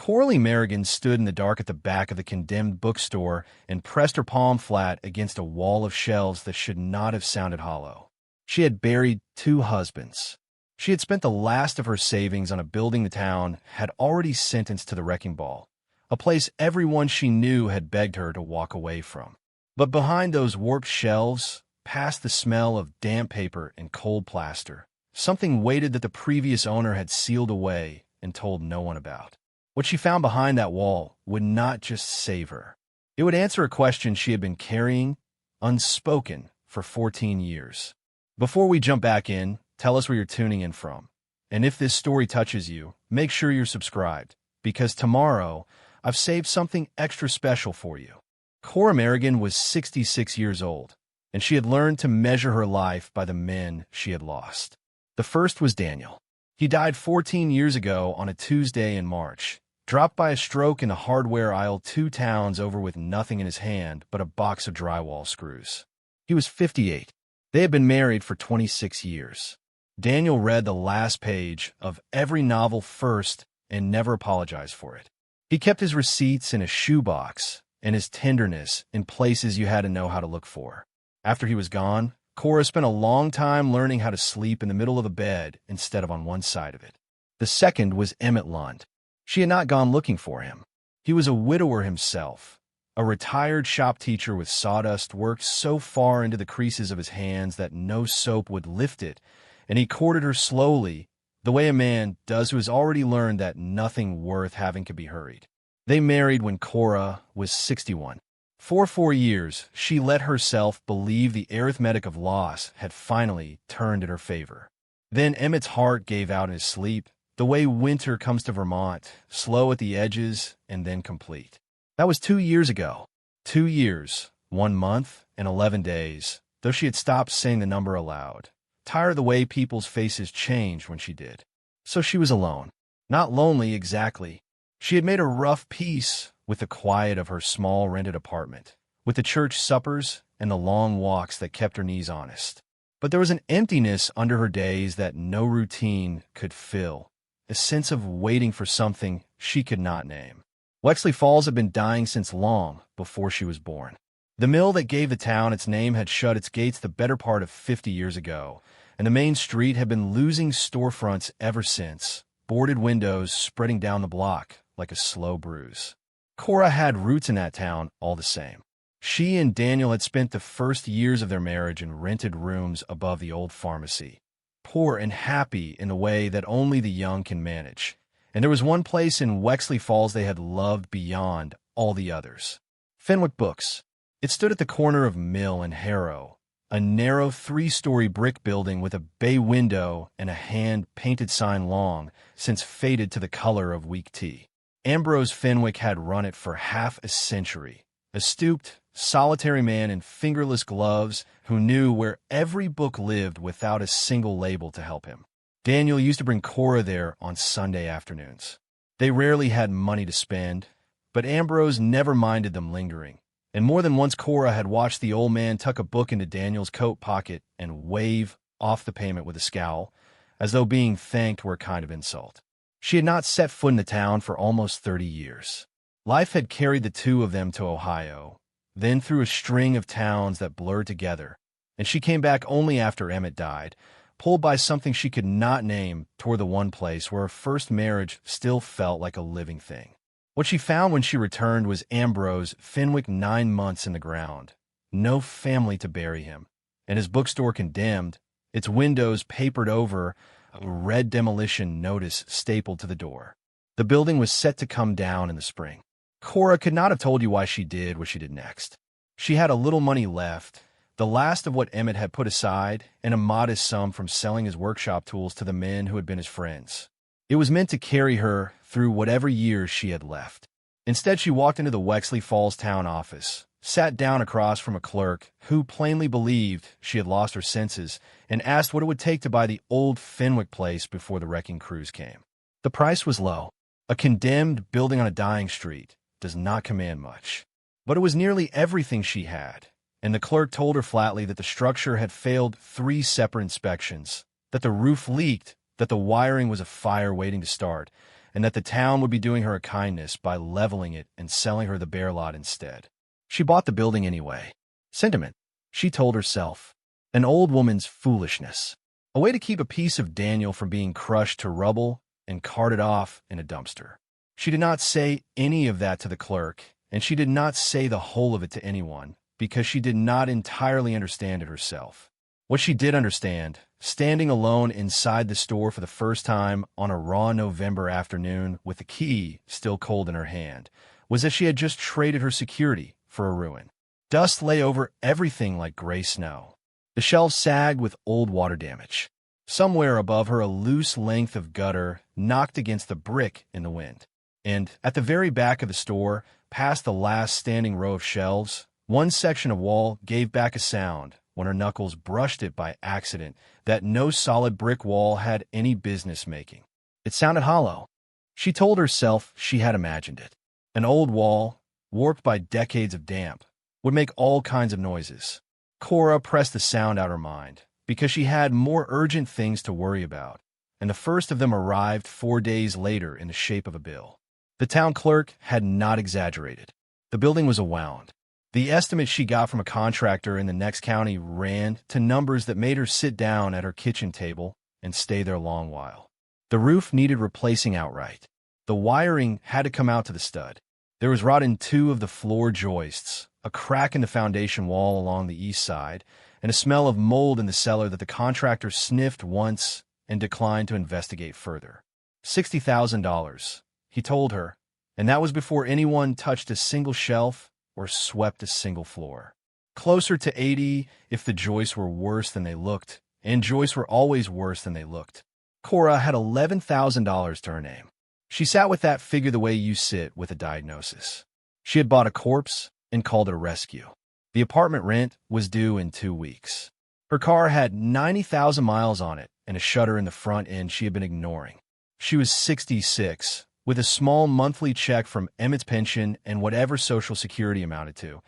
Coralie Merrigan stood in the dark at the back of the condemned bookstore and pressed her palm flat against a wall of shelves that should not have sounded hollow. She had buried 2 husbands. She had spent the last of her savings on a building the town had already sentenced to the wrecking ball, a place everyone she knew had begged her to walk away from. But behind those warped shelves, past the smell of damp paper and cold plaster, something waited that the previous owner had sealed away and told no one about. What she found behind that wall would not just save her. It would answer a question she had been carrying, unspoken, for 14 years. Before we jump back in, tell us where you're tuning in from. And if this story touches you, make sure you're subscribed, because tomorrow, I've saved something extra special for you. Cora Merrigan was 66 years old, and she had learned to measure her life by the men she had lost. The first was Daniel. He died 14 years ago on a Tuesday in March, dropped by a stroke in the hardware aisle 2 towns over with nothing in his hand but a box of drywall screws. He was 58. They had been married for 26 years. Daniel read the last page of every novel first and never apologized for it. He kept his receipts in a shoebox and his tenderness in places you had to know how to look for. After he was gone, Cora spent a long time learning how to sleep in the middle of the bed instead of on one side of it. The second was Emmett Lund. She had not gone looking for him. He was a widower himself, a retired shop teacher with sawdust worked so far into the creases of his hands that no soap would lift it, and he courted her slowly, the way a man does who has already learned that nothing worth having can be hurried. They married when Cora was 61. For 4 years, she let herself believe the arithmetic of loss had finally turned in her favor. Then Emmett's heart gave out in his sleep, the way winter comes to Vermont, slow at the edges and then complete. That was 2 years ago. 2 years, 1 month, and 11 days, though she had stopped saying the number aloud, tired of the way people's faces changed when she did. So she was alone. Not lonely exactly. She had made a rough peace with the quiet of her small rented apartment, with the church suppers and the long walks that kept her knees honest. But there was an emptiness under her days that no routine could fill, a sense of waiting for something she could not name. Wexley Falls had been dying since long before she was born. The mill that gave the town its name had shut its gates the better part of 50 years ago, and the main street had been losing storefronts ever since, boarded windows spreading down the block like a slow bruise. Cora had roots in that town all the same. She and Daniel had spent the first years of their marriage in rented rooms above the old pharmacy, poor and happy in the way that only the young can manage. And there was one place in Wexley Falls they had loved beyond all the others. Fenwick Books. It stood at the corner of Mill and Harrow, a narrow 3-story brick building with a bay window and a hand-painted sign long since faded to the color of weak tea. Ambrose Fenwick had run it for half a century, a stooped, solitary man in fingerless gloves who knew where every book lived without a single label to help him. Daniel used to bring Cora there on Sunday afternoons. They rarely had money to spend, but Ambrose never minded them lingering, and more than once Cora had watched the old man tuck a book into Daniel's coat pocket and wave off the payment with a scowl, as though being thanked were a kind of insult. She had not set foot in the town for almost 30 years. Life had carried the two of them to Ohio, then through a string of towns that blurred together, and she came back only after Emmett died, pulled by something she could not name toward the one place where her first marriage still felt like a living thing. What she found when she returned was Ambrose Fenwick 9 months in the ground, no family to bury him, and his bookstore condemned, its windows papered over, a red demolition notice stapled to the door. The building was set to come down in the spring. Cora could not have told you why she did what she did next. She had a little money left, the last of what Emmett had put aside, and a modest sum from selling his workshop tools to the men who had been his friends. It was meant to carry her through whatever years she had left. Instead, she walked into the Wexley Falls town office, sat down across from a clerk who plainly believed she had lost her senses, and asked what it would take to buy the old Fenwick place before the wrecking crews came. The price was low. A condemned building on a dying street does not command much. But it was nearly everything she had, and the clerk told her flatly that the structure had failed 3 separate inspections, that the roof leaked, that the wiring was a fire waiting to start, and that the town would be doing her a kindness by leveling it and selling her the bare lot instead. She bought the building anyway. Sentiment, she told herself. An old woman's foolishness. A way to keep a piece of Daniel from being crushed to rubble and carted off in a dumpster. She did not say any of that to the clerk, and she did not say the whole of it to anyone, because she did not entirely understand it herself. What she did understand, standing alone inside the store for the first time on a raw November afternoon with the key still cold in her hand, was that she had just traded her security for a ruin. Dust lay over everything like gray snow. The shelves sagged with old water damage. Somewhere above her, a loose length of gutter knocked against the brick in the wind. And at the very back of the store, past the last standing row of shelves, one section of wall gave back a sound when her knuckles brushed it by accident that no solid brick wall had any business making. It sounded hollow. She told herself she had imagined it. An old wall, warped by decades of damp, would make all kinds of noises. Cora pressed the sound out of her mind, because she had more urgent things to worry about, and the first of them arrived 4 days later in the shape of a bill. The town clerk had not exaggerated. The building was awound. The estimate she got from a contractor in the next county ran to numbers that made her sit down at her kitchen table and stay there a long while. The roof needed replacing outright. The wiring had to come out to the stud. There was rot in 2 of the floor joists, a crack in the foundation wall along the east side, and a smell of mold in the cellar that the contractor sniffed once and declined to investigate further. $60,000, he told her, and that was before anyone touched a single shelf or swept a single floor. Closer to 80 if the joists were worse than they looked, and joists were always worse than they looked. Cora had $11,000 to her name. She sat with that figure the way you sit with a diagnosis. She had bought a corpse and called it a rescue. The apartment rent was due in 2 weeks. Her car had 90,000 miles on it and a shutter in the front end she had been ignoring. She was 66, with a small monthly check from Emmett's pension and whatever Social Security amounted to,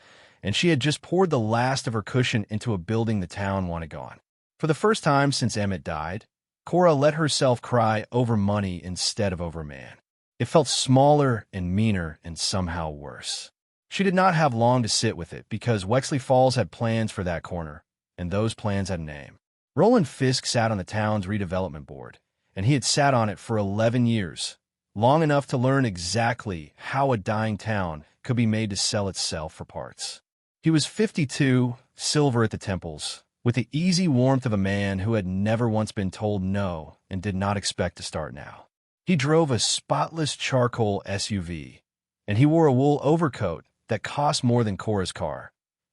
and she had just poured the last of her cushion into a building the town wanted gone. For the first time since Emmett died, Cora let herself cry over money instead of over a man. It felt smaller and meaner and somehow worse. She did not have long to sit with it because Wexley Falls had plans for that corner, and those plans had a name. Roland Fisk sat on the town's redevelopment board, and he had sat on it for 11 years, long enough to learn exactly how a dying town could be made to sell itself for parts. He was 52, silver at the temples, with the easy warmth of a man who had never once been told no and did not expect to start now. He drove a spotless charcoal SUV, and he wore a wool overcoat that cost more than Cora's car,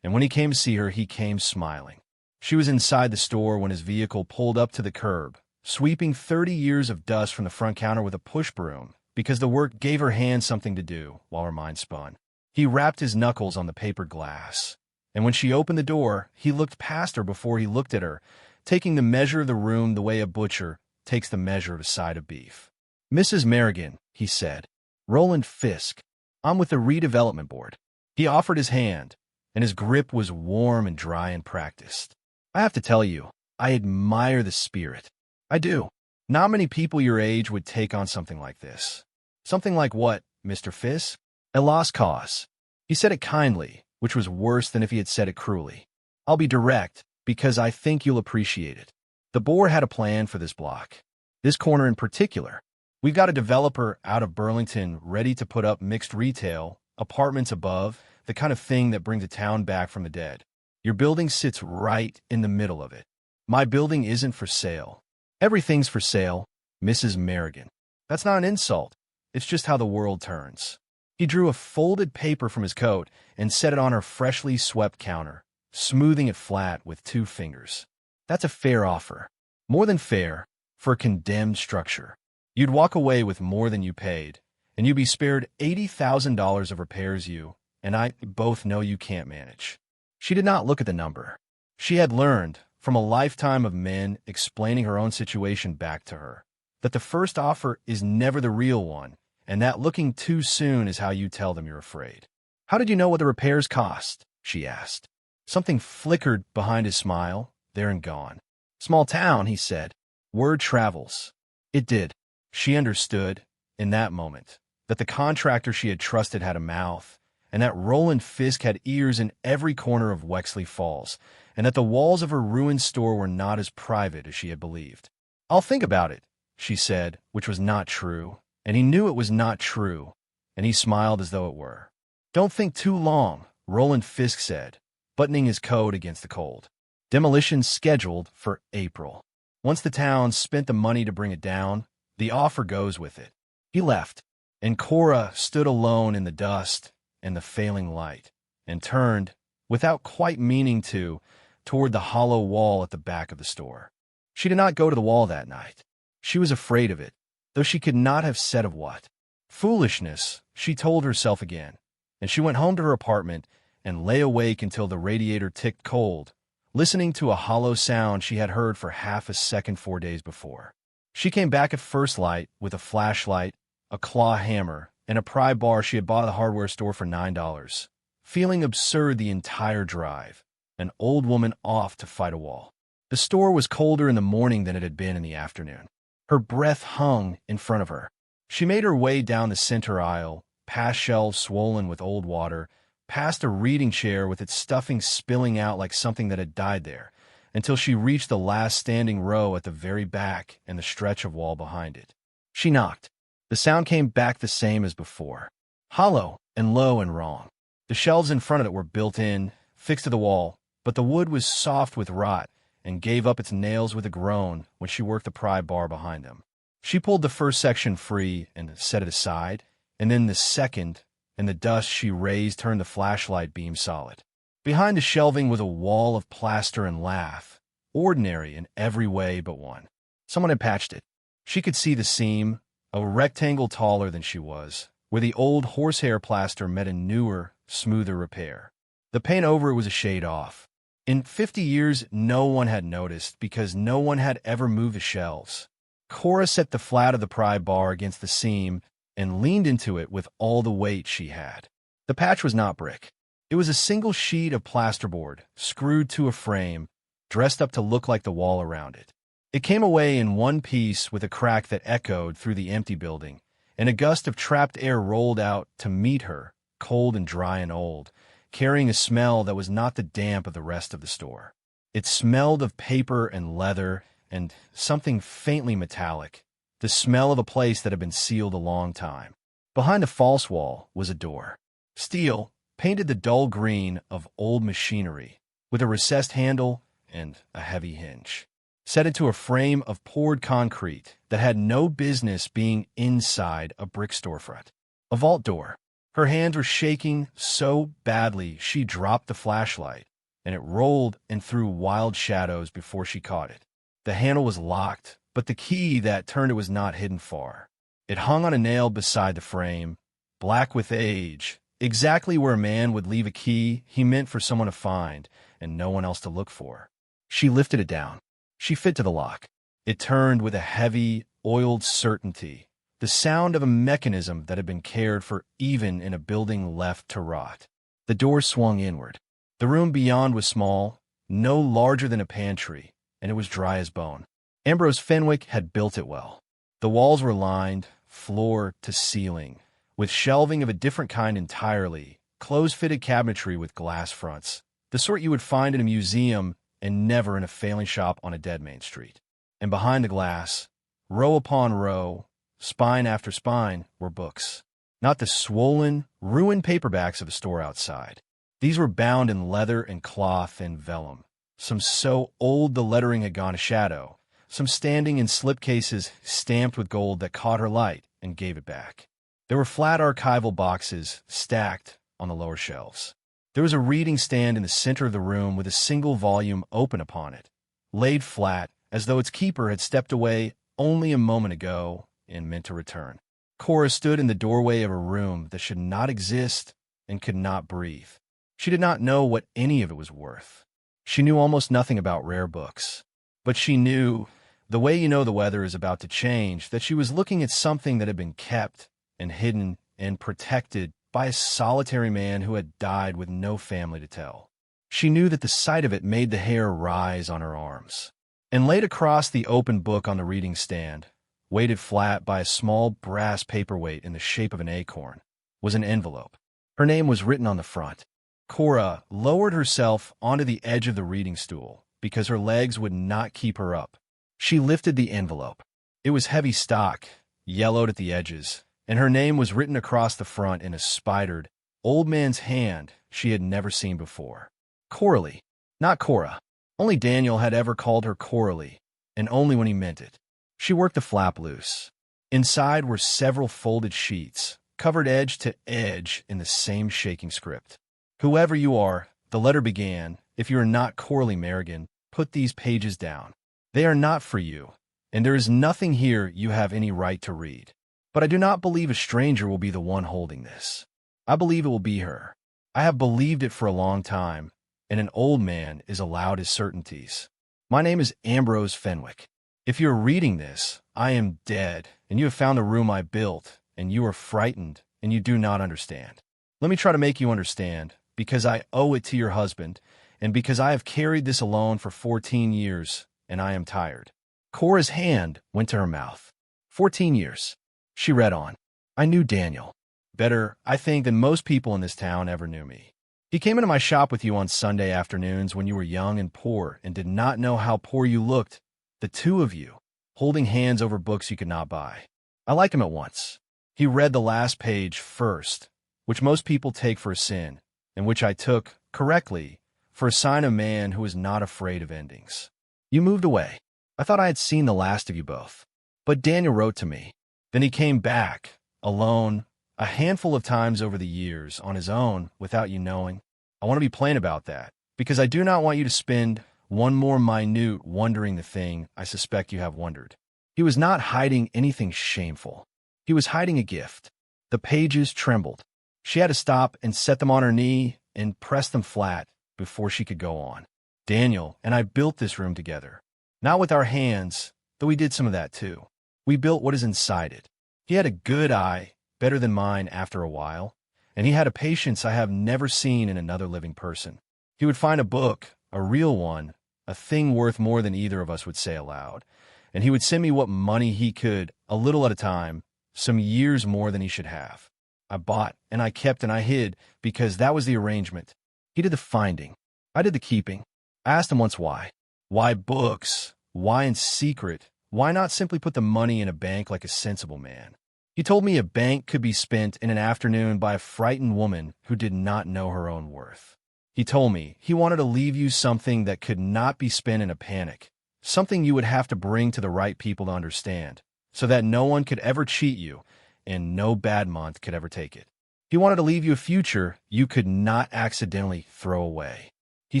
and when he came to see her, he came smiling. She was inside the store when his vehicle pulled up to the curb, sweeping 30 years of dust from the front counter with a push broom, because the work gave her hands something to do while her mind spun. He rapped his knuckles on the papered glass, and when she opened the door, he looked past her before he looked at her, taking the measure of the room the way a butcher takes the measure of a side of beef. "Mrs. Merrigan," he said. "Roland Fisk. I'm with the redevelopment board." He offered his hand, and his grip was warm and dry and practiced. "I have to tell you, I admire the spirit. I do. Not many people your age would take on something like this." "Something like what, Mr. Fisk?" "A lost cause." He said it kindly, which was worse than if he had said it cruelly. "I'll be direct, because I think you'll appreciate it. The board had a plan for this block. This corner in particular. We've got a developer out of Burlington ready to put up mixed retail, apartments above, the kind of thing that brings a town back from the dead. Your building sits right in the middle of it. My building isn't for sale. Everything's for sale, Mrs. Merrigan. That's not an insult. It's just how the world turns." He drew a folded paper from his coat and set it on her freshly swept counter, smoothing it flat with 2 fingers. "That's a fair offer. More than fair, for a condemned structure. You'd walk away with more than you paid, and you'd be spared $80,000 of repairs you and I both know you can't manage." She did not look at the number. She had learned, from a lifetime of men explaining her own situation back to her, that the first offer is never the real one, and that looking too soon is how you tell them you're afraid. "How did you know what the repairs cost?" she asked. Something flickered behind his smile, there and gone. "Small town," he said. "Word travels." It did. She understood, in that moment, that the contractor she had trusted had a mouth, and that Roland Fisk had ears in every corner of Wexley Falls, and that the walls of her ruined store were not as private as she had believed. "I'll think about it," she said, which was not true, and he knew it was not true, and he smiled as though it were. "Don't think too long," Roland Fisk said, buttoning his coat against the cold. "Demolition scheduled for April. Once the town spent the money to bring it down, the offer goes with it." He left, and Cora stood alone in the dust and the failing light, and turned, without quite meaning to, toward the hollow wall at the back of the store. She did not go to the wall that night. She was afraid of it, though she could not have said of what. Foolishness, she told herself again, and she went home to her apartment and lay awake until the radiator ticked cold, listening to a hollow sound she had heard for half a second 4 days before. She came back at first light with a flashlight, a claw hammer, and a pry bar she had bought at the hardware store for $9, feeling absurd the entire drive, an old woman off to fight a wall. The store was colder in the morning than it had been in the afternoon. Her breath hung in front of her. She made her way down the center aisle, past shelves swollen with old water, past a reading chair with its stuffing spilling out like something that had died there, until she reached the last standing row at the very back and the stretch of wall behind it. She knocked. The sound came back the same as before, hollow and low and wrong. The shelves in front of it were built in, fixed to the wall, but the wood was soft with rot and gave up its nails with a groan when she worked the pry bar behind them. She pulled the first section free and set it aside, and then the second, and the dust she raised turned the flashlight beam solid. Behind the shelving was a wall of plaster and lath, ordinary in every way but one. Someone had patched it. She could see the seam, a rectangle taller than she was, where the old horsehair plaster met a newer, smoother repair. The paint over it was a shade off. In 50 years, no one had noticed because no one had ever moved the shelves. Cora set the flat of the pry bar against the seam and leaned into it with all the weight she had. The patch was not brick. It was a single sheet of plasterboard, screwed to a frame, dressed up to look like the wall around it. It came away in one piece with a crack that echoed through the empty building, and a gust of trapped air rolled out to meet her, cold and dry and old, carrying a smell that was not the damp of the rest of the store. It smelled of paper and leather and something faintly metallic, the smell of a place that had been sealed a long time. Behind a false wall was a door. Steel, painted the dull green of old machinery, with a recessed handle and a heavy hinge, set into a frame of poured concrete that had no business being inside a brick storefront. A vault door. Her hands were shaking so badly she dropped the flashlight, and it rolled and threw wild shadows before she caught it. The handle was locked, but the key that turned it was not hidden far. It hung on a nail beside the frame, black with age, exactly where a man would leave a key he meant for someone to find and no one else to look for. She lifted it down. She fit to the lock. It turned with a heavy, oiled certainty, the sound of a mechanism that had been cared for even in a building left to rot. The door swung inward. The room beyond was small, no larger than a pantry, and it was dry as bone. Ambrose Fenwick had built it well. The walls were lined, floor to ceiling, with shelving of a different kind entirely, close-fitted cabinetry with glass fronts, the sort you would find in a museum and never in a failing shop on a dead Main Street. And behind the glass, row upon row, spine after spine, were books. Not the swollen, ruined paperbacks of a store outside. These were bound in leather and cloth and vellum, some so old the lettering had gone to shadow, some standing in slipcases stamped with gold that caught her light and gave it back. There were flat archival boxes stacked on the lower shelves. There was a reading stand in the center of the room with a single volume open upon it, laid flat as though its keeper had stepped away only a moment ago and meant to return. Cora stood in the doorway of a room that should not exist and could not breathe. She did not know what any of it was worth. She knew almost nothing about rare books. But she knew, the way you know the weather is about to change, that she was looking at something that had been kept and hidden and protected by a solitary man who had died with no family to tell. She knew that the sight of it made the hair rise on her arms. And laid across the open book on the reading stand weighted flat by a small brass paperweight in the shape of an acorn, was an envelope. Her name was written on the front. Cora lowered herself onto the edge of the reading stool because her legs would not keep her up. She lifted the envelope. It was heavy stock, yellowed at the edges, and her name was written across the front in a spidered, old man's hand she had never seen before. Coralie, not Cora. Only Daniel had ever called her Coralie, and only when he meant it. She worked the flap loose. Inside were several folded sheets, covered edge to edge in the same shaking script. Whoever you are, the letter began, if you are not Coralie Merrigan, put these pages down. They are not for you, and there is nothing here you have any right to read. But I do not believe a stranger will be the one holding this. I believe it will be her. I have believed it for a long time, and an old man is allowed his certainties. My name is Ambrose Fenwick. If you are reading this, I am dead, and you have found the room I built, and you are frightened, and you do not understand. Let me try to make you understand, because I owe it to your husband, and because I have carried this alone for 14 years, and I am tired. Cora's hand went to her mouth. 14 years. She read on. I knew Daniel. Better, I think, than most people in this town ever knew me. He came into my shop with you on Sunday afternoons when you were young and poor and did not know how poor you looked, the two of you, holding hands over books you could not buy. I liked him at once. He read the last page first, which most people take for a sin, and which I took, correctly, for a sign of a man who is not afraid of endings. You moved away. I thought I had seen the last of you both. But Daniel wrote to me. Then he came back, alone, a handful of times over the years, on his own, without you knowing. I want to be plain about that, because I do not want you to spend one more minute wondering the thing I suspect you have wondered. He was not hiding anything shameful. He was hiding a gift. The pages trembled. She had to stop and set them on her knee and press them flat before she could go on. Daniel and I built this room together. Not with our hands, though we did some of that too. We built what is inside it. He had a good eye, better than mine after a while, and he had a patience I have never seen in another living person. He would find a book, a real one, a thing worth more than either of us would say aloud, and he would send me what money he could, a little at a time, some years more than he should have. I bought, and I kept, and I hid, because that was the arrangement. He did the finding. I did the keeping. I asked him once why. Why books? Why in secret? Why not simply put the money in a bank like a sensible man? He told me a bank could be spent in an afternoon by a frightened woman who did not know her own worth. He told me he wanted to leave you something that could not be spent in a panic, something you would have to bring to the right people to understand, so that no one could ever cheat you and no bad month could ever take it. He wanted to leave you a future you could not accidentally throw away. He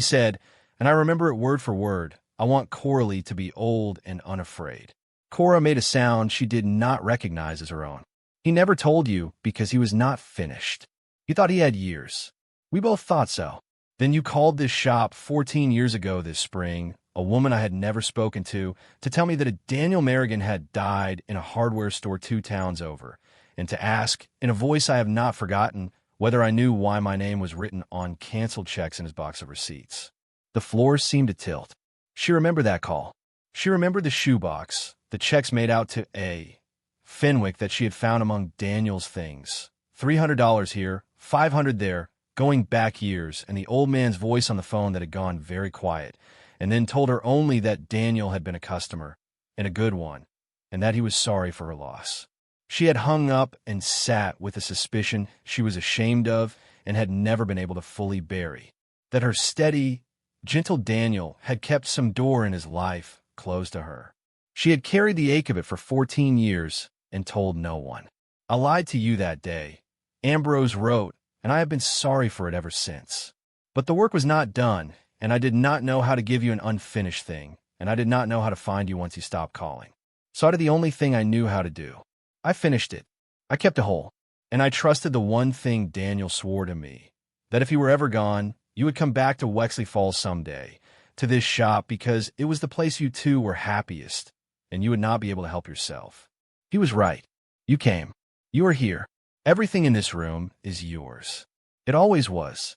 said, and I remember it word for word, I want Coralie to be old and unafraid. Cora made a sound she did not recognize as her own. He never told you because he was not finished. He thought he had years. We both thought so. Then you called this shop 14 years ago this spring, a woman I had never spoken to tell me that a Daniel Merrigan had died in a hardware store 2 towns over, and to ask, in a voice I have not forgotten, whether I knew why my name was written on canceled checks in his box of receipts. The floor seemed to tilt. She remembered that call. She remembered the shoebox, the checks made out to A. Fenwick that she had found among Daniel's things. $300 here, $500 there, going back years, and the old man's voice on the phone that had gone very quiet, and then told her only that Daniel had been a customer, and a good one, and that he was sorry for her loss. She had hung up and sat with a suspicion she was ashamed of and had never been able to fully bury, that her steady, gentle Daniel had kept some door in his life closed to her. She had carried the ache of it for 14 years and told no one. I lied to you that day. Ambrose wrote, and I have been sorry for it ever since. But the work was not done, and I did not know how to give you an unfinished thing, and I did not know how to find you once you stopped calling. So I did the only thing I knew how to do. I finished it. I kept it whole, and I trusted the one thing Daniel swore to me, that if he were ever gone, you would come back to Wexley Falls someday, to this shop, because it was the place you two were happiest, and you would not be able to help yourself. He was right. You came. You are here. Everything in this room is yours. It always was.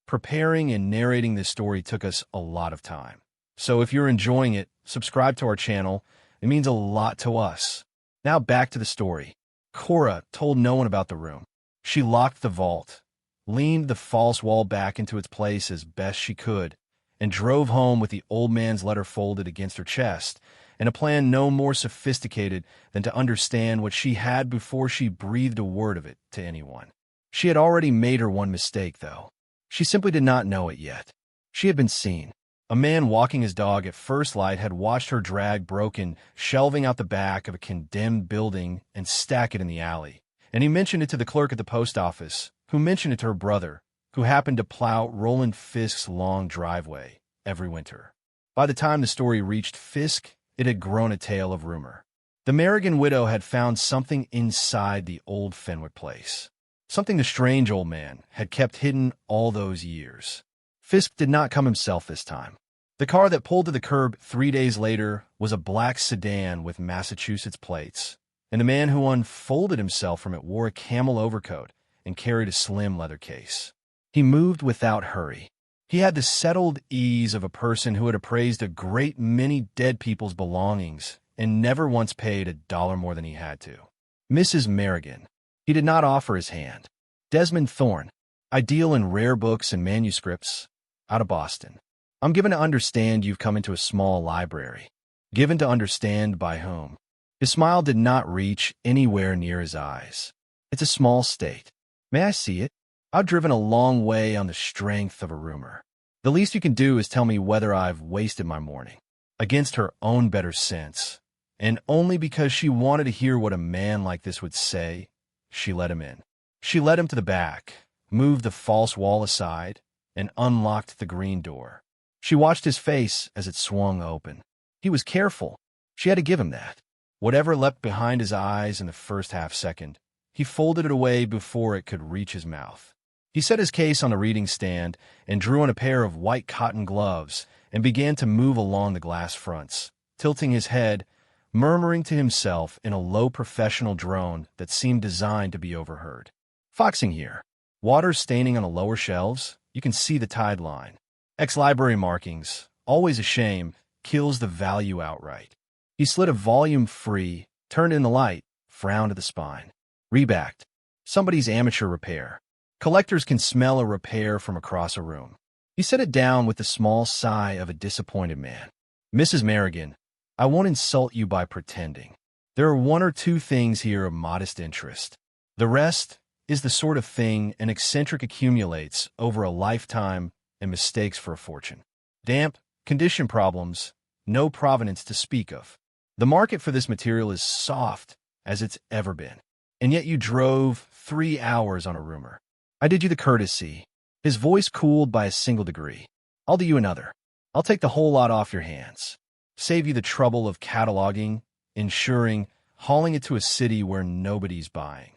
Preparing and narrating this story took us a lot of time. So if you're enjoying it, subscribe to our channel. It means a lot to us. Now back to the story. Cora told no one about the room. She locked the vault, leaned the false wall back into its place as best she could, and drove home with the old man's letter folded against her chest, and a plan no more sophisticated than to understand what she had before she breathed a word of it to anyone. She had already made her one mistake, though. She simply did not know it yet. She had been seen. A man walking his dog at first light had watched her drag broken shelving out the back of a condemned building and stack it in the alley, and he mentioned it to the clerk at the post office, who mentioned it to her brother, who happened to plow Roland Fisk's long driveway every winter. By the time the story reached Fisk, it had grown a tale of rumor. The Merrigan widow had found something inside the old Fenwick place, something the strange old man had kept hidden all those years. Fisk did not come himself this time. The car that pulled to the curb 3 days later was a black sedan with Massachusetts plates, and the man who unfolded himself from it wore a camel overcoat and carried a slim leather case. He moved without hurry. He had the settled ease of a person who had appraised a great many dead people's belongings and never once paid $1 more than he had to. Mrs. Merrigan. He did not offer his hand. Desmond Thorne. I deal in rare books and manuscripts. Out of Boston. I'm given to understand you've come into a small library. Given to understand by whom. His smile did not reach anywhere near his eyes. It's a small state. May I see it? I've driven a long way on the strength of a rumor. The least you can do is tell me whether I've wasted my morning. Against her own better sense, and only because she wanted to hear what a man like this would say, she let him in. She led him to the back, moved the false wall aside, and unlocked the green door. She watched his face as it swung open. He was careful. She had to give him that. Whatever leapt behind his eyes in the first half-second, he folded it away before it could reach his mouth. He set his case on the reading stand and drew on a pair of white cotton gloves and began to move along the glass fronts, tilting his head, murmuring to himself in a low professional drone that seemed designed to be overheard. Foxing here. Water staining on the lower shelves. You can see the tide line. Ex-library markings, always a shame, kills the value outright. He slid a volume free, turned in the light, frowned at the spine. Rebacked. Somebody's amateur repair. Collectors can smell a repair from across a room. He set it down with the small sigh of a disappointed man. Mrs. Merrigan, I won't insult you by pretending. There are 1 or 2 things here of modest interest. The rest is the sort of thing an eccentric accumulates over a lifetime and mistakes for a fortune. Damp, condition problems, no provenance to speak of. The market for this material is soft as it's ever been. And yet you drove 3 hours on a rumor. I did you the courtesy. His voice cooled by a single degree. I'll do you another. I'll take the whole lot off your hands. Save you the trouble of cataloging, insuring, hauling it to a city where nobody's buying.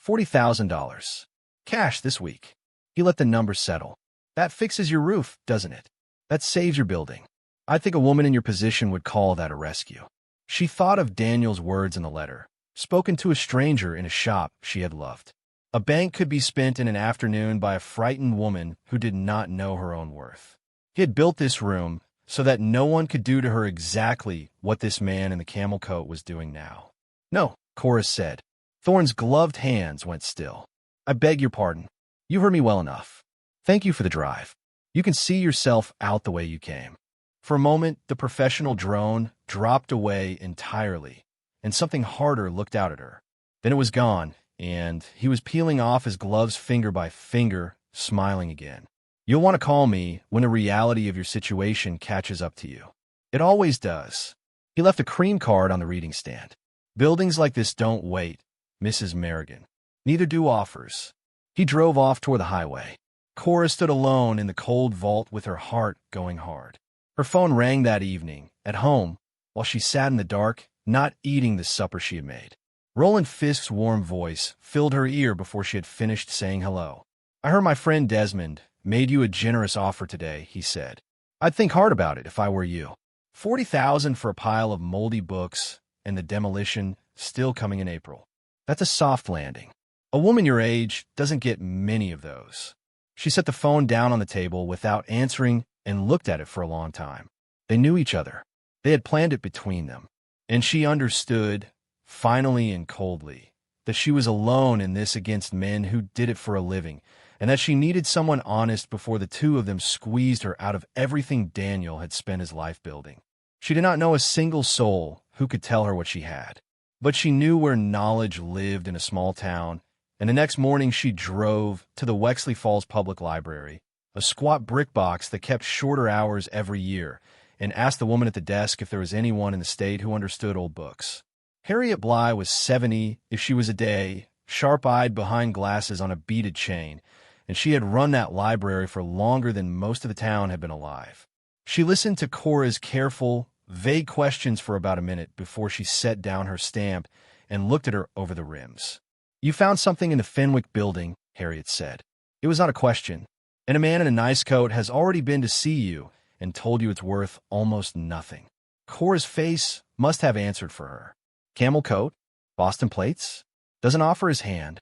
$40,000. Cash this week. He let the number settle. That fixes your roof, doesn't it? That saves your building. I think a woman in your position would call that a rescue. She thought of Daniel's words in the letter, spoken to a stranger in a shop she had loved. A bank could be spent in an afternoon by a frightened woman who did not know her own worth. He had built this room so that no one could do to her exactly what this man in the camel coat was doing now. No, Cora said. Thorne's gloved hands went still. I beg your pardon. You heard me well enough. Thank you for the drive. You can see yourself out the way you came. For a moment, the professional drone dropped away entirely, and something harder looked out at her. Then it was gone, and he was peeling off his gloves finger by finger, smiling again. You'll want to call me when the reality of your situation catches up to you. It always does. He left a cream card on the reading stand. Buildings like this don't wait, Mrs. Merrigan. Neither do offers. He drove off toward the highway. Cora stood alone in the cold vault with her heart going hard. Her phone rang that evening, at home, while she sat in the dark, not eating the supper she had made. Roland Fisk's warm voice filled her ear before she had finished saying hello. I heard my friend Desmond made you a generous offer today, he said. I'd think hard about it if I were you. $40,000 for a pile of moldy books and the demolition still coming in April. That's a soft landing. A woman your age doesn't get many of those. She set the phone down on the table without answering and looked at it for a long time. They knew each other. They had planned it between them. And she understood, finally and coldly, that she was alone in this against men who did it for a living, and that she needed someone honest before the two of them squeezed her out of everything Daniel had spent his life building. She did not know a single soul who could tell her what she had, but she knew where knowledge lived in a small town, and the next morning she drove to the Wexley Falls Public Library, a squat brick box that kept shorter hours every year, and asked the woman at the desk if there was anyone in the state who understood old books. Harriet Bly was 70 if she was a day, sharp-eyed behind glasses on a beaded chain, and she had run that library for longer than most of the town had been alive. She listened to Cora's careful, vague questions for about a minute before she set down her stamp and looked at her over the rims. "You found something in the Fenwick building," Harriet said. "It was not a question, and a man in a nice coat has already been to see you and told you it's worth almost nothing." Cora's face must have answered for her. Camel coat? Boston plates? Doesn't offer his hand.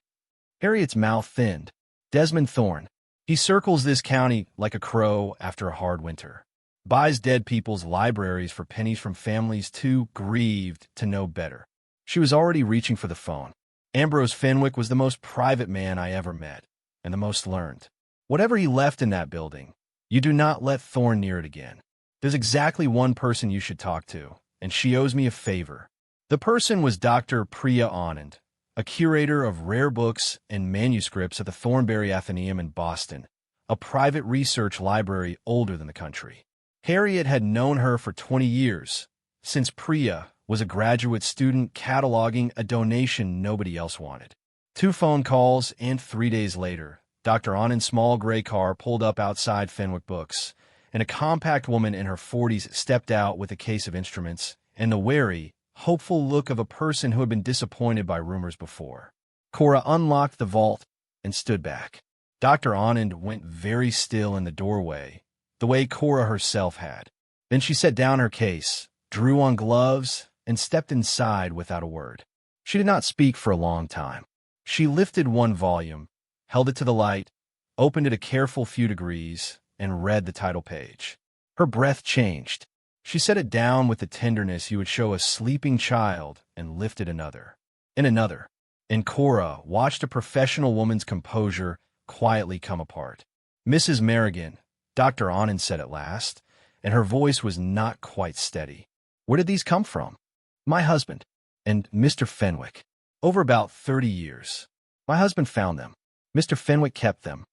Harriet's mouth thinned. "Desmond Thorne. He circles this county like a crow after a hard winter. Buys dead people's libraries for pennies from families too grieved to know better." She was already reaching for the phone. "Ambrose Fenwick was the most private man I ever met, and the most learned. Whatever he left in that building, you do not let Thorne near it again. There's exactly one person you should talk to, and she owes me a favor." The person was Dr. Priya Anand, a curator of rare books and manuscripts at the Thornbury Athenaeum in Boston, a private research library older than the country. Harriet had known her for 20 years, since Priya was a graduate student cataloging a donation nobody else wanted. 2 phone calls, and 3 days later, Dr. Anand's small gray car pulled up outside Fenwick Books, and a compact woman in her 40s stepped out with a case of instruments and the wary, hopeful look of a person who had been disappointed by rumors before. Cora unlocked the vault and stood back. Dr. Anand went very still in the doorway, the way Cora herself had. Then she set down her case, drew on gloves, and stepped inside without a word. She did not speak for a long time. She lifted one volume, held it to the light, opened it a careful few degrees, and read the title page. Her breath changed. She set it down with the tenderness you would show a sleeping child and lifted another, and another. And Cora watched a professional woman's composure quietly come apart. "Mrs. Merrigan," Dr. Anand said at last, and her voice was not quite steady. "Where did these come from?" "My husband and Mr. Fenwick. Over about 30 years. My husband found them. Mr. Fenwick kept them.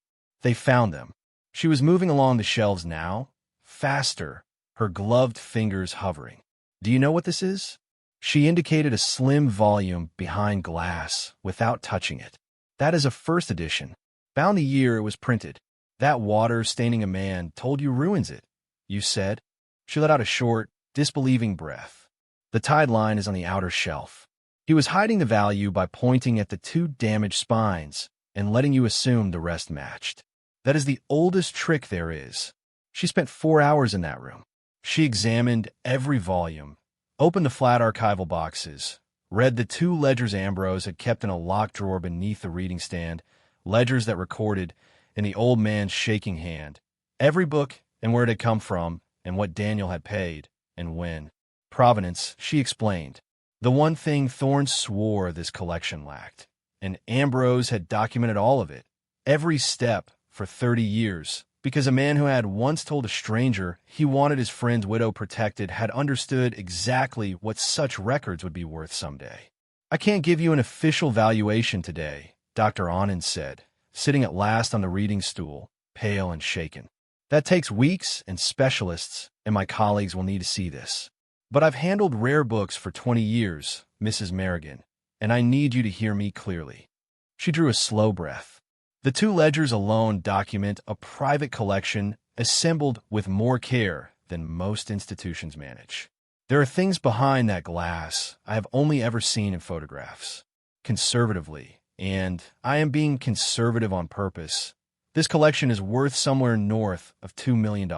They found them." She was moving along the shelves now, faster, her gloved fingers hovering. "Do you know what this is?" She indicated a slim volume behind glass without touching it. "That is a first edition. Bound the year it was printed. That water staining a man told you ruins it, you said." She let out a short, disbelieving breath. "The tide line is on the outer shelf." He was hiding the value by pointing at the 2 damaged spines and letting you assume the rest matched. "That is the oldest trick there is." She spent 4 hours in that room. She examined every volume, opened the flat archival boxes, read the 2 ledgers Ambrose had kept in a locked drawer beneath the reading stand, ledgers that recorded, in the old man's shaking hand, every book and where it had come from and what Daniel had paid and when. Provenance, she explained. The one thing Thorne swore this collection lacked, and Ambrose had documented all of it, every step, for 30 years, because a man who had once told a stranger he wanted his friend's widow protected had understood exactly what such records would be worth someday. "I can't give you an official valuation today," Dr. Anand said, sitting at last on the reading stool, pale and shaken. "That takes weeks, and specialists and my colleagues will need to see this. But I've handled rare books for 20 years, Mrs. Merrigan, and I need you to hear me clearly." She drew a slow breath. The 2 ledgers alone document a private collection assembled with more care than most institutions manage. There are things behind that glass I have only ever seen in photographs. Conservatively, and I am being conservative on purpose, this collection is worth somewhere north of $2 million.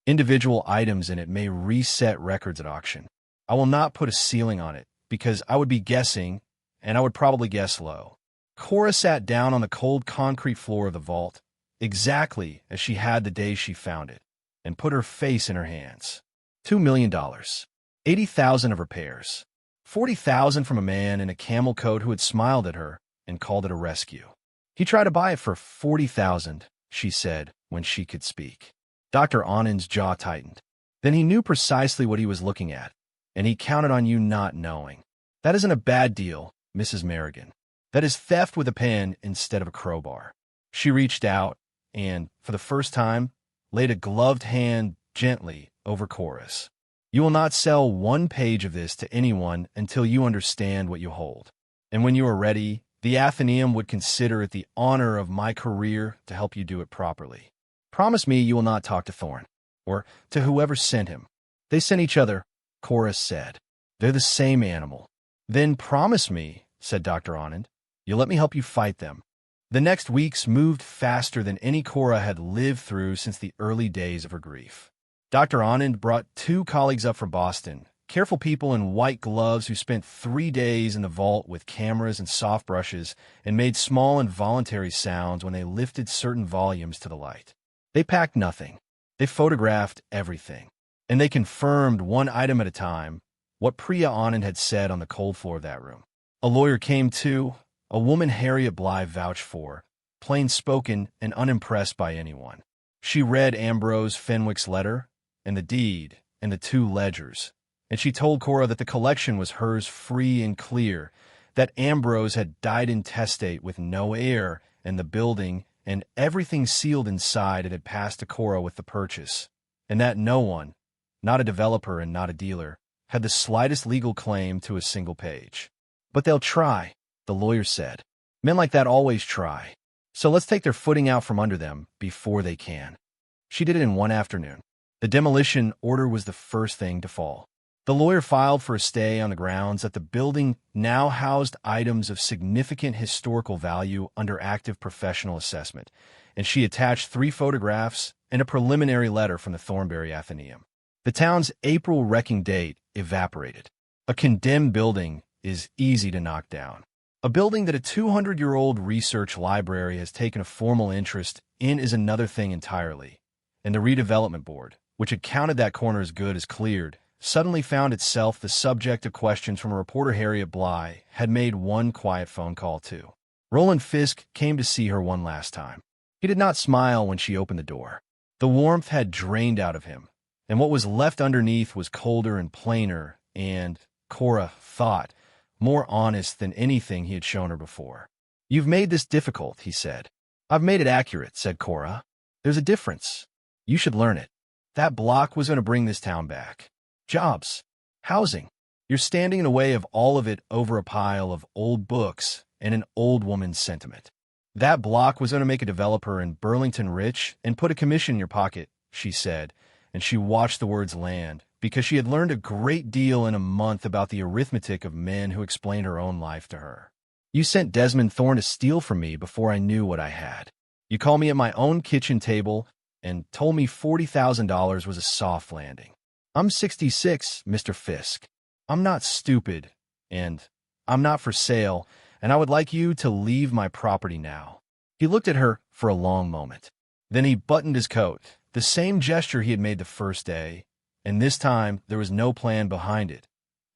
Individual items in it may reset records at auction. I will not put a ceiling on it, because I would be guessing, and I would probably guess low. Cora sat down on the cold concrete floor of the vault, exactly as she had the day she found it, and put her face in her hands. $2 million. 80,000 of repairs. 40,000 from a man in a camel coat who had smiled at her and called it a rescue. He tried to buy it for 40,000, she said when she could speak. Dr. Anand's jaw tightened. Then he knew precisely what he was looking at, and he counted on you not knowing. That isn't a bad deal, Mrs. Merrigan. That is theft with a pen instead of a crowbar. She reached out and, for the first time, laid a gloved hand gently over Cora's. You will not sell one page of this to anyone until you understand what you hold. And when you are ready, the Athenaeum would consider it the honor of my career to help you do it properly. Promise me you will not talk to Thorne, or to whoever sent him. They sent each other, Cora said. They're the same animal. Then promise me, said Dr. Anand, you'll let me help you fight them. The next weeks moved faster than any Cora had lived through since the early days of her grief. Dr. Anand brought 2 colleagues up from Boston, careful people in white gloves who spent 3 days in the vault with cameras and soft brushes and made small involuntary sounds when they lifted certain volumes to the light. They packed nothing. They photographed everything. And they confirmed one item at a time what Priya Anand had said on the cold floor of that room. A lawyer came too, a woman Harriet Bly vouched for, plain-spoken and unimpressed by anyone. She read Ambrose Fenwick's letter, and the deed, and the 2 ledgers, and she told Cora that the collection was hers free and clear, that Ambrose had died intestate with no heir, and the building and everything sealed inside it had passed to Cora with the purchase, and that no one, not a developer and not a dealer, had the slightest legal claim to a single page. But they'll try, the lawyer said. Men like that always try. So let's take their footing out from under them before they can. She did it in one afternoon. The demolition order was the first thing to fall. The lawyer filed for a stay on the grounds that the building now housed items of significant historical value under active professional assessment, and she attached 3 photographs and a preliminary letter from the Thornbury Athenaeum. The town's April wrecking date evaporated. A condemned building is easy to knock down. A building that a 200-year-old research library has taken a formal interest in is another thing entirely. And the redevelopment board, which had counted that corner as good as cleared, suddenly found itself the subject of questions from a reporter Harriet Bly had made one quiet phone call to. Roland Fisk came to see her one last time. He did not smile when she opened the door. The warmth had drained out of him, and what was left underneath was colder and plainer and, Cora thought, more honest than anything he had shown her before. You've made this difficult, he said. I've made it accurate, said Cora. There's a difference. You should learn it. That block was going to bring this town back. Jobs. Housing. You're standing in the way of all of it over a pile of old books and an old woman's sentiment. That block was going to make a developer in Burlington rich and put a commission in your pocket, she said, and she watched the words land, because she had learned a great deal in a month about the arithmetic of men who explained her own life to her. You sent Desmond Thorne to steal from me before I knew what I had. You called me at my own kitchen table and told me $40,000 was a soft landing. I'm 66, Mr. Fisk. I'm not stupid, and I'm not for sale, and I would like you to leave my property now. He looked at her for a long moment. Then he buttoned his coat, the same gesture he had made the first day, and this time there was no plan behind it,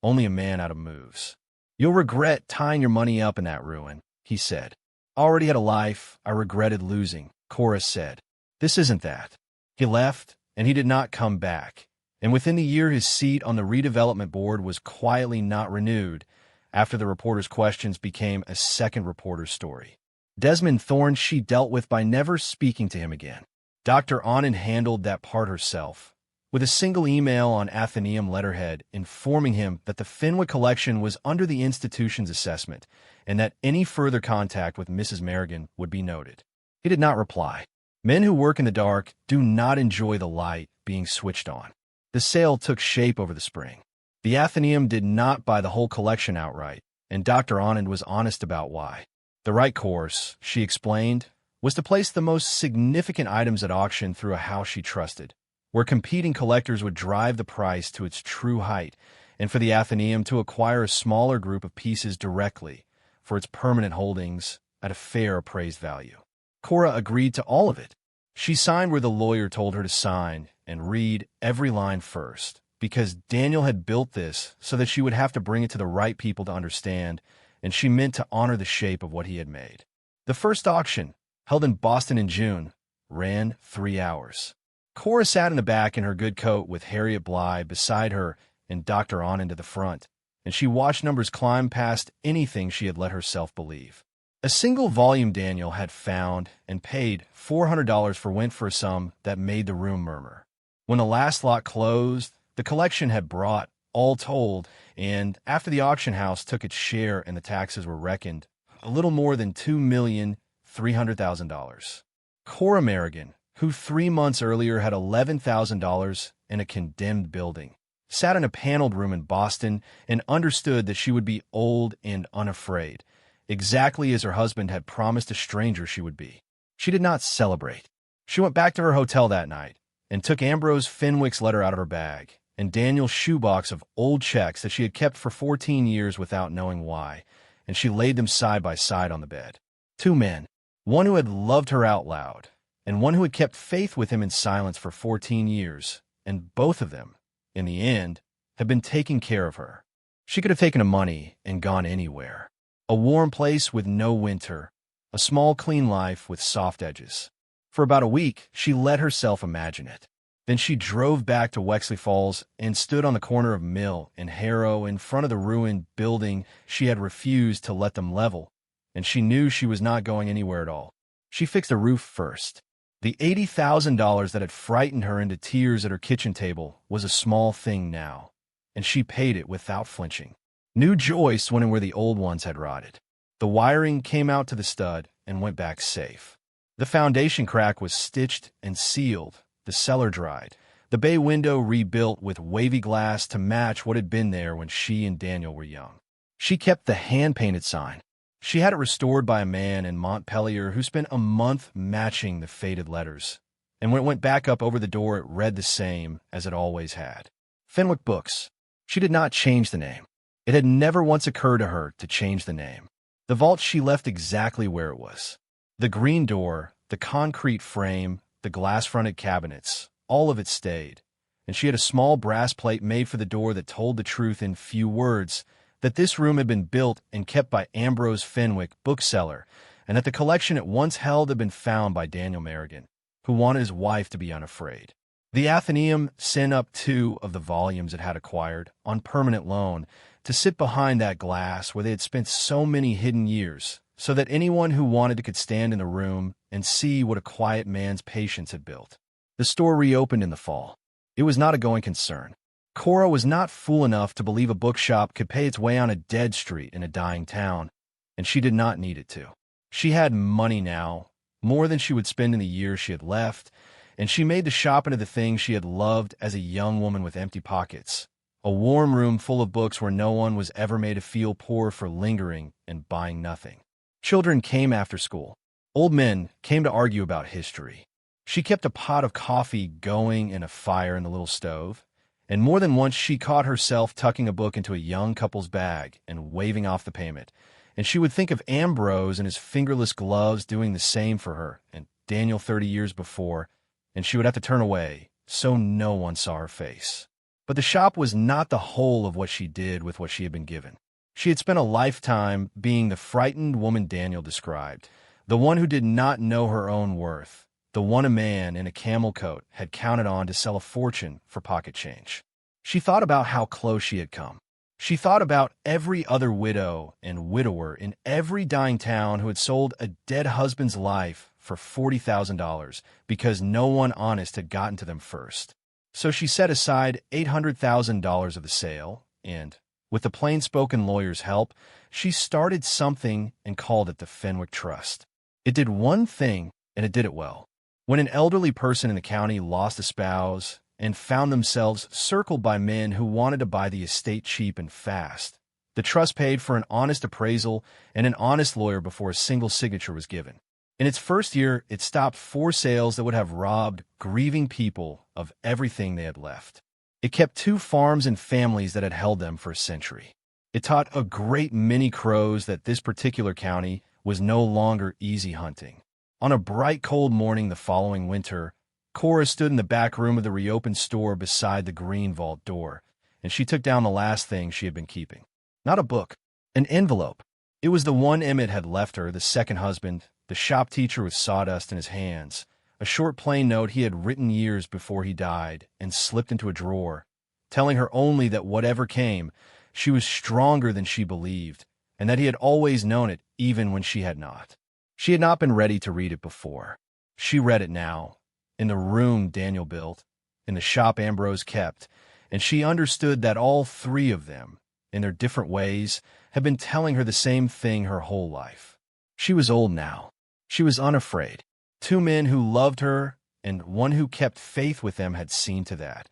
only a man out of moves. You'll regret tying your money up in that ruin, he said. I already had a life I regretted losing, Cora said. This isn't that. He left, and he did not come back, and within the year his seat on the redevelopment board was quietly not renewed after the reporter's questions became a second reporter's story. Desmond Thorne she dealt with by never speaking to him again. Dr. Anand handled that part herself, with a single email on Athenaeum letterhead informing him that the Fenwick collection was under the institution's assessment and that any further contact with Mrs. Merrigan would be noted. He did not reply. Men who work in the dark do not enjoy the light being switched on. The sale took shape over the spring. The Athenaeum did not buy the whole collection outright, and Dr. Anand was honest about why. The right course, she explained, was to place the most significant items at auction through a house she trusted, where competing collectors would drive the price to its true height, and for the Athenaeum to acquire a smaller group of pieces directly for its permanent holdings at a fair appraised value. Cora agreed to all of it. She signed where the lawyer told her to sign and read every line first, because Daniel had built this so that she would have to bring it to the right people to understand, and she meant to honor the shape of what he had made. The first auction, held in Boston in June, ran 3 hours. Cora sat in the back in her good coat with Harriet Bligh beside her and Dr. Anand to the front, and she watched numbers climb past anything she had let herself believe. A single volume Daniel had found and paid $400 for went for a sum that made the room murmur. When the last lot closed, the collection had brought, all told, and after the auction house took its share and the taxes were reckoned, a little more than $2,300,000. Cora Merrigan, who 3 months earlier had $11,000 in a condemned building, sat in a paneled room in Boston and understood that she would be old and unafraid, exactly as her husband had promised a stranger she would be. She did not celebrate. She went back to her hotel that night and took Ambrose Fenwick's letter out of her bag and Daniel's shoebox of old checks that she had kept for 14 years without knowing why, and she laid them side by side on the bed. 2 men, one who had loved her out loud, and one who had kept faith with him in silence for 14 years, and both of them, in the end, had been taking care of her. She could have taken the money and gone anywhere. A warm place with no winter, a small clean life with soft edges. For about a week, she let herself imagine it. Then she drove back to Wexley Falls and stood on the corner of Mill and Harrow in front of the ruined building she had refused to let them level, and she knew she was not going anywhere at all. She fixed the roof first. The $80,000 that had frightened her into tears at her kitchen table was a small thing now, and she paid it without flinching. New joists went in where the old ones had rotted. The wiring came out to the stud and went back safe. The foundation crack was stitched and sealed, the cellar dried, the bay window rebuilt with wavy glass to match what had been there when she and Daniel were young. She kept the hand-painted sign. She had it restored by a man in Montpelier who spent a month matching the faded letters, and when it went back up over the door it read the same as it always had. Fenwick Books. She did not change the name. It had never once occurred to her to change the name. The vault she left exactly where it was. The green door, the concrete frame, the glass-fronted cabinets, all of it stayed, and she had a small brass plate made for the door that told the truth in few words, that this room had been built and kept by Ambrose Fenwick, bookseller, and that the collection it once held had been found by Daniel Merrigan, who wanted his wife to be unafraid. The Athenaeum sent up 2 of the volumes it had acquired, on permanent loan, to sit behind that glass where they had spent so many hidden years, so that anyone who wanted could stand in the room and see what a quiet man's patience had built. The store reopened in the fall. It was not a going concern. Cora was not fool enough to believe a bookshop could pay its way on a dead street in a dying town, and she did not need it to. She had money now, more than she would spend in the years she had left, and she made the shop into the thing she had loved as a young woman with empty pockets, a warm room full of books where no one was ever made to feel poor for lingering and buying nothing. Children came after school. Old men came to argue about history. She kept a pot of coffee going and a fire in the little stove, and more than once she caught herself tucking a book into a young couple's bag and waving off the payment, and she would think of Ambrose and his fingerless gloves doing the same for her, and Daniel 30 years before, and she would have to turn away so no one saw her face. But the shop was not the whole of what she did with what she had been given. She had spent a lifetime being the frightened woman Daniel described, the one who did not know her own worth, the one a man in a camel coat had counted on to sell a fortune for pocket change. She thought about how close she had come. She thought about every other widow and widower in every dying town who had sold a dead husband's life for $40,000 because no one honest had gotten to them first. So she set aside $800,000 of the sale, and, with the plain-spoken lawyer's help, she started something and called it the Fenwick Trust. It did one thing, and it did it well. When an elderly person in the county lost a spouse and found themselves circled by men who wanted to buy the estate cheap and fast, the trust paid for an honest appraisal and an honest lawyer before a single signature was given. In its first year, it stopped 4 sales that would have robbed grieving people of everything they had left. It kept 2 farms and families that had held them for a century. It taught a great many crows that this particular county was no longer easy hunting. On a bright, cold morning the following winter, Cora stood in the back room of the reopened store beside the green vault door, and she took down the last thing she had been keeping. Not a book, an envelope. It was the one Emmett had left her, the second husband, the shop teacher with sawdust in his hands, a short plain note he had written years before he died and slipped into a drawer, telling her only that whatever came, she was stronger than she believed, and that he had always known it even when she had not. She had not been ready to read it before. She read it now, in the room Daniel built, in the shop Ambrose kept, and she understood that all three of them, in their different ways, had been telling her the same thing her whole life. She was old now. She was unafraid. Two men who loved her and one who kept faith with them had seen to that,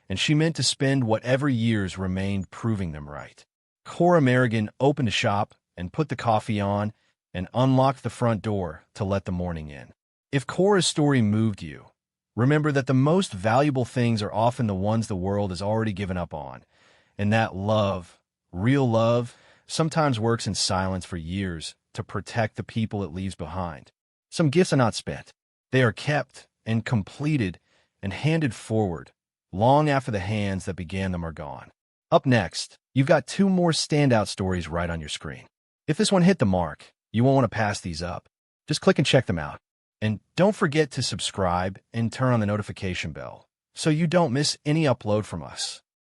and she meant to spend whatever years remained proving them right. Cora Merrigan opened the shop and put the coffee on and unlocked the front door to let the morning in. If Cora's story moved you, remember that the most valuable things are often the ones the world has already given up on, and that love, real love, sometimes works in silence for years to protect the people it leaves behind. Some gifts are not spent. They are kept and completed and handed forward long after the hands that began them are gone. Up next, you've got two more standout stories right on your screen. If this one hit the mark, you won't want to pass these up. Just click and check them out. And don't forget to subscribe and turn on the notification bell so you don't miss any upload from us.